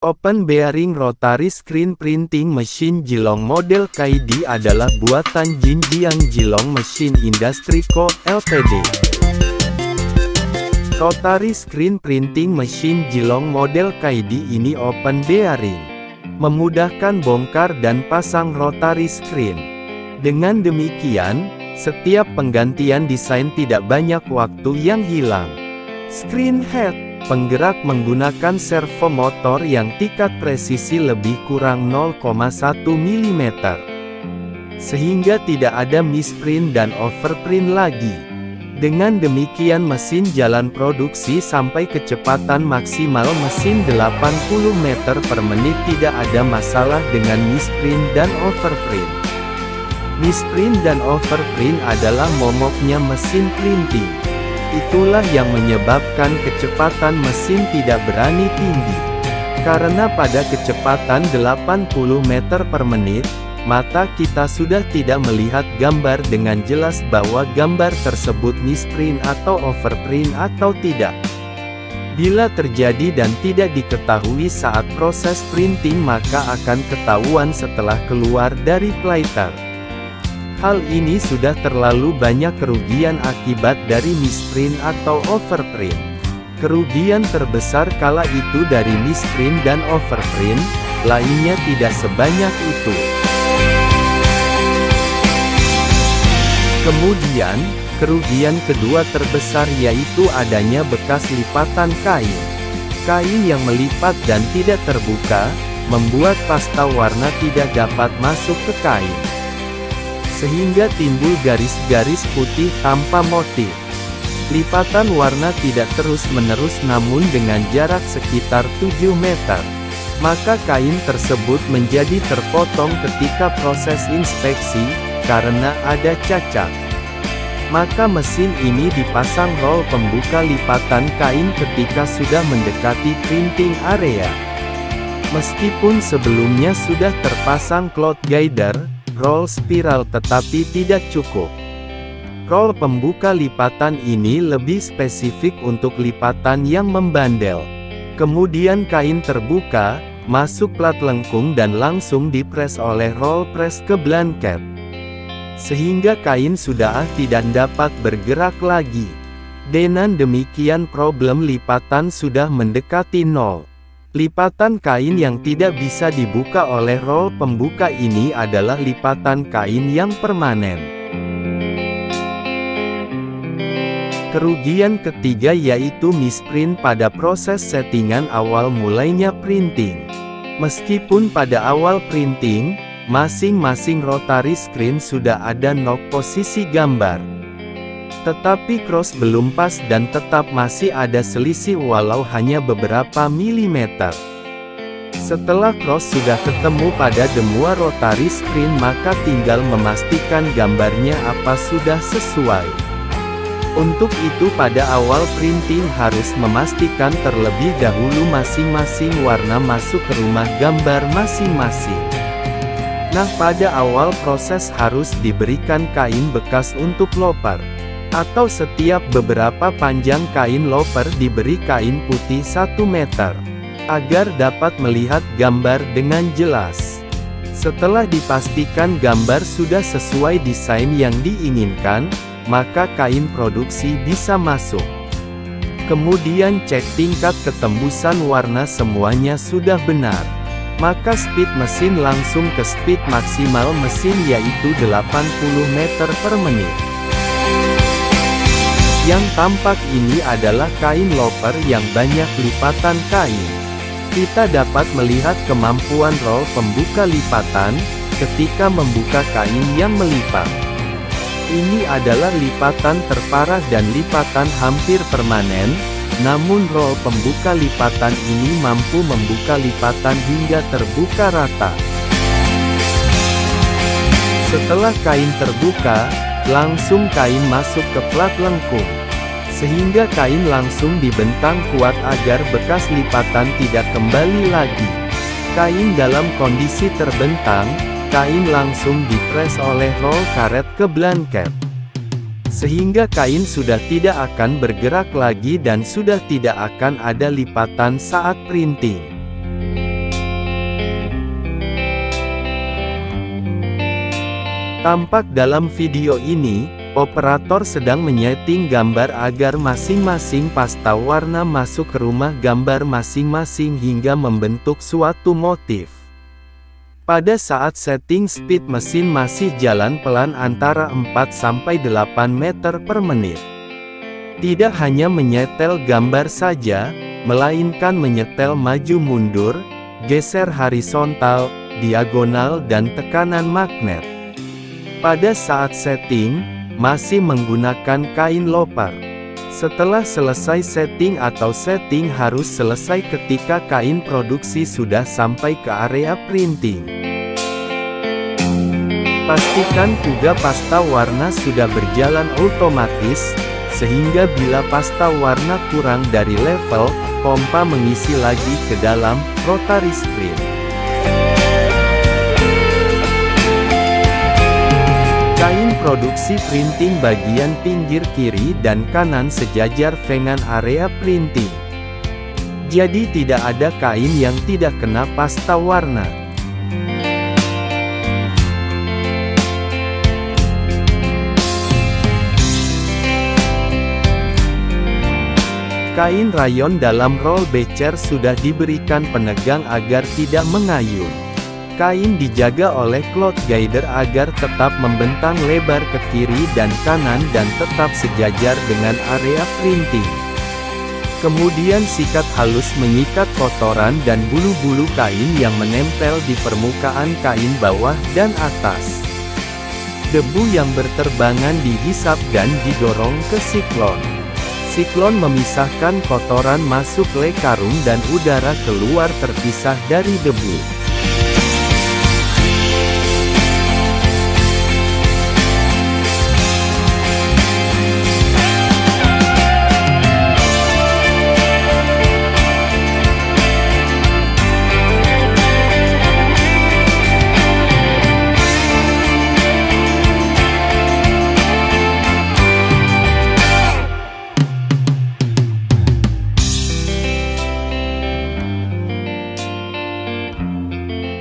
Open Bearing Rotary Screen Printing Machine Jilong model KD adalah buatan Jinjiang Jilong Machine Industry Co., Ltd. Rotary Screen Printing Machine Jilong model KD ini open bearing, memudahkan bongkar dan pasang rotary screen. Dengan demikian, setiap penggantian desain tidak banyak waktu yang hilang. Screen head penggerak menggunakan servo motor yang tingkat presisi lebih kurang 0,1 mm. Sehingga tidak ada misprint dan overprint lagi. Dengan demikian mesin jalan produksi sampai kecepatan maksimal mesin 80 meter per menit, tidak ada masalah dengan misprint dan overprint. Misprint dan overprint adalah momoknya mesin printing. Itulah yang menyebabkan kecepatan mesin tidak berani tinggi. Karena pada kecepatan 80 meter per menit, mata kita sudah tidak melihat gambar dengan jelas bahwa gambar tersebut misprint atau overprint atau tidak. Bila terjadi dan tidak diketahui saat proses printing, maka akan ketahuan setelah keluar dari plater. Hal ini sudah terlalu banyak kerugian akibat dari misprint atau overprint. Kerugian terbesar kala itu dari misprint dan overprint, lainnya tidak sebanyak itu. Kemudian, kerugian kedua terbesar yaitu adanya bekas lipatan kain. Kain yang melipat dan tidak terbuka, membuat pasta warna tidak dapat masuk ke kain. Sehingga timbul garis-garis putih tanpa motif. Lipatan warna tidak terus-menerus namun dengan jarak sekitar 7 meter. Maka kain tersebut menjadi terpotong ketika proses inspeksi, karena ada cacat. Maka mesin ini dipasang roll pembuka lipatan kain ketika sudah mendekati printing area. Meskipun sebelumnya sudah terpasang cloth guider, roll spiral, tetapi tidak cukup. Roll pembuka lipatan ini lebih spesifik untuk lipatan yang membandel. Kemudian kain terbuka, masuk plat lengkung dan langsung dipres oleh roll press ke blanket. Sehingga kain sudah tidak dapat bergerak lagi. Dengan demikian problem lipatan sudah mendekati nol. Lipatan kain yang tidak bisa dibuka oleh roll pembuka ini adalah lipatan kain yang permanen. Kerugian ketiga yaitu misprint pada proses settingan awal mulainya printing. Meskipun pada awal printing, masing-masing rotary screen sudah ada knock posisi gambar. Tetapi cross belum pas dan tetap masih ada selisih walau hanya beberapa milimeter. Setelah cross sudah ketemu pada semua rotary screen, maka tinggal memastikan gambarnya apa sudah sesuai. Untuk itu pada awal printing harus memastikan terlebih dahulu masing-masing warna masuk ke rumah gambar masing-masing. Nah, pada awal proses harus diberikan kain bekas untuk loper. Atau setiap beberapa panjang kain loper diberi kain putih 1 meter, agar dapat melihat gambar dengan jelas. Setelah dipastikan gambar sudah sesuai desain yang diinginkan, maka kain produksi bisa masuk. Kemudian cek tingkat ketembusan warna, semuanya sudah benar. Maka speed mesin langsung ke speed maksimal mesin yaitu 80 meter per menit. Yang tampak ini adalah kain loper yang banyak lipatan kain. Kita dapat melihat kemampuan roll pembuka lipatan, ketika membuka kain yang melipat. Ini adalah lipatan terparah dan lipatan hampir permanen, namun roll pembuka lipatan ini mampu membuka lipatan hingga terbuka rata. Setelah kain terbuka, langsung kain masuk ke plat lengkung. Sehingga kain langsung dibentang kuat agar bekas lipatan tidak kembali lagi. Kain dalam kondisi terbentang, kain langsung dipres oleh roll karet ke blanket. Sehingga kain sudah tidak akan bergerak lagi dan sudah tidak akan ada lipatan saat printing. Tampak dalam video ini, operator sedang menyeting gambar agar masing-masing pasta warna masuk ke rumah gambar masing-masing hingga membentuk suatu motif. Pada saat setting speed mesin masih jalan pelan antara 4-8 meter per menit. Tidak hanya menyetel gambar saja, melainkan menyetel maju mundur, geser horizontal, diagonal dan tekanan magnet. Pada saat setting, masih menggunakan kain loper. Setelah selesai setting atau setting harus selesai ketika kain produksi sudah sampai ke area printing. Pastikan juga pasta warna sudah berjalan otomatis, sehingga bila pasta warna kurang dari level, pompa mengisi lagi ke dalam rotary screen. Kain produksi printing bagian pinggir kiri dan kanan sejajar dengan area printing. Jadi tidak ada kain yang tidak kena pasta warna. Kain rayon dalam roll becer sudah diberikan penegang agar tidak mengayun. Kain dijaga oleh cloth guider agar tetap membentang lebar ke kiri dan kanan dan tetap sejajar dengan area printing. Kemudian sikat halus mengikat kotoran dan bulu-bulu kain yang menempel di permukaan kain bawah dan atas. Debu yang berterbangan dihisap dan didorong ke siklon. Siklon memisahkan kotoran masuk ke karung dan udara keluar terpisah dari debu.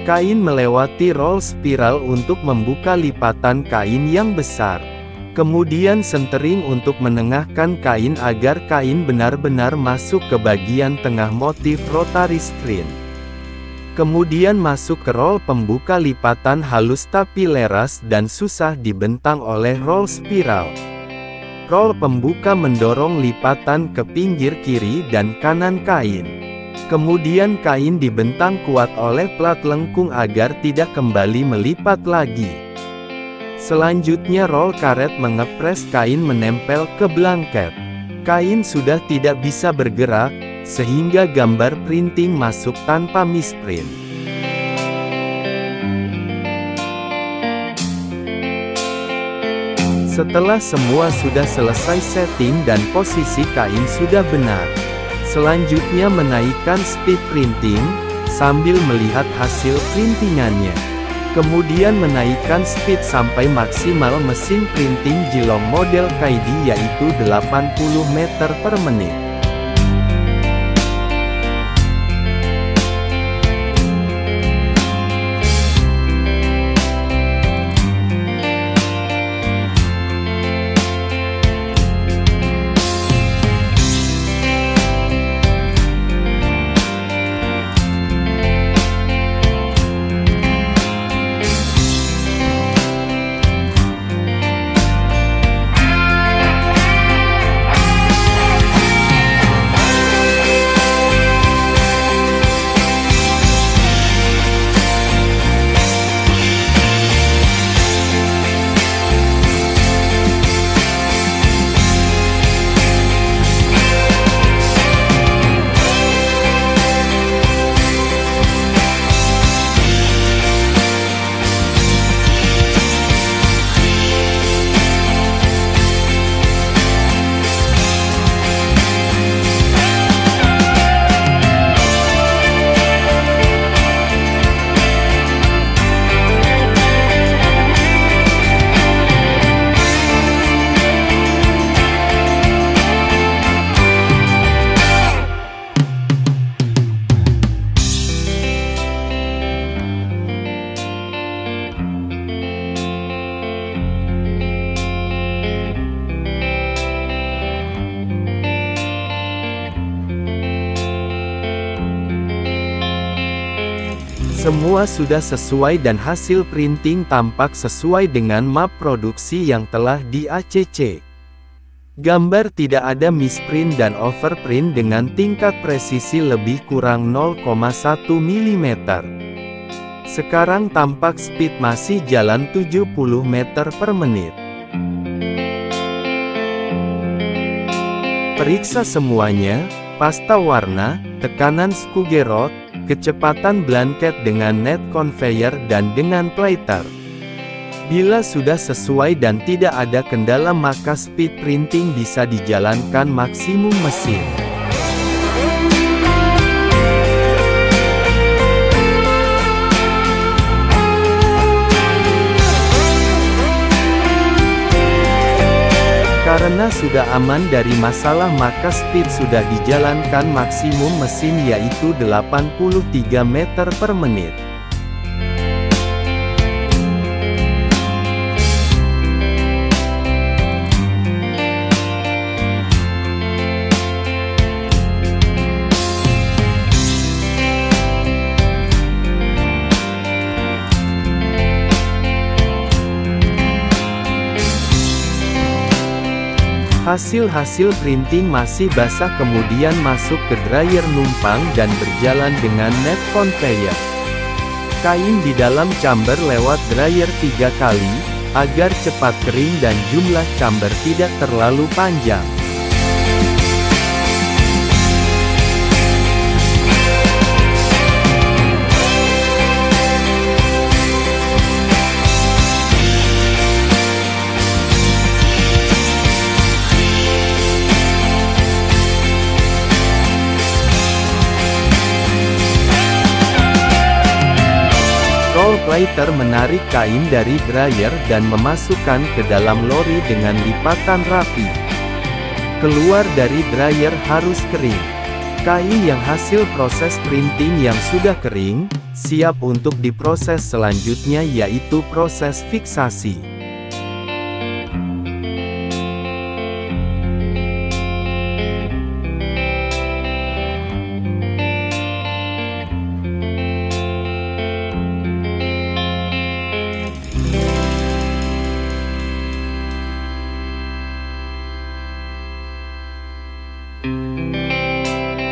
Kain melewati roll spiral untuk membuka lipatan kain yang besar. Kemudian sentering untuk menengahkan kain agar kain benar-benar masuk ke bagian tengah motif rotary screen. Kemudian masuk ke roll pembuka lipatan halus tapi leras dan susah dibentang oleh roll spiral. Roll pembuka mendorong lipatan ke pinggir kiri dan kanan kain. Kemudian kain dibentang kuat oleh plat lengkung agar tidak kembali melipat lagi. Selanjutnya roll karet mengepres kain menempel ke blanket. Kain sudah tidak bisa bergerak, sehingga gambar printing masuk tanpa misprint. Setelah semua sudah selesai setting dan posisi kain sudah benar, selanjutnya menaikkan speed printing, sambil melihat hasil printingannya. Kemudian menaikkan speed sampai maksimal mesin printing Jilong model KD yaitu 80 meter per menit. Semua sudah sesuai dan hasil printing tampak sesuai dengan map produksi yang telah di ACC. Gambar tidak ada misprint dan overprint dengan tingkat presisi lebih kurang 0,1 mm. Sekarang tampak speed masih jalan 70 meter per menit. Periksa semuanya, pasta warna, tekanan skruge rod, kecepatan blanket dengan net conveyor dan dengan plater. Bila sudah sesuai dan tidak ada kendala maka speed printing bisa dijalankan maksimum mesin. Karena sudah aman dari masalah maka speed sudah dijalankan maksimum mesin yaitu 83 meter per menit. Hasil-hasil printing masih basah kemudian masuk ke dryer numpang dan berjalan dengan net conveyor. Kain di dalam chamber lewat dryer 3 kali, agar cepat kering dan jumlah chamber tidak terlalu panjang. Roll plater menarik kain dari dryer dan memasukkan ke dalam lori dengan lipatan rapi. Keluar dari dryer harus kering. Kain yang hasil proses printing yang sudah kering, siap untuk diproses selanjutnya yaitu proses fiksasi.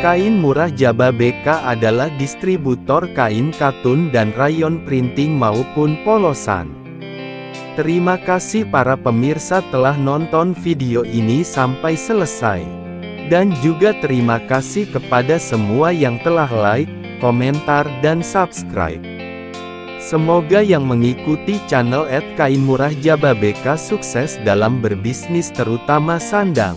Kain Murah Jababeka adalah distributor kain katun dan rayon printing maupun polosan. Terima kasih para pemirsa telah nonton video ini sampai selesai. Dan juga terima kasih kepada semua yang telah like, komentar dan subscribe. Semoga yang mengikuti channel @kain murah Jababeka sukses dalam berbisnis terutama sandang.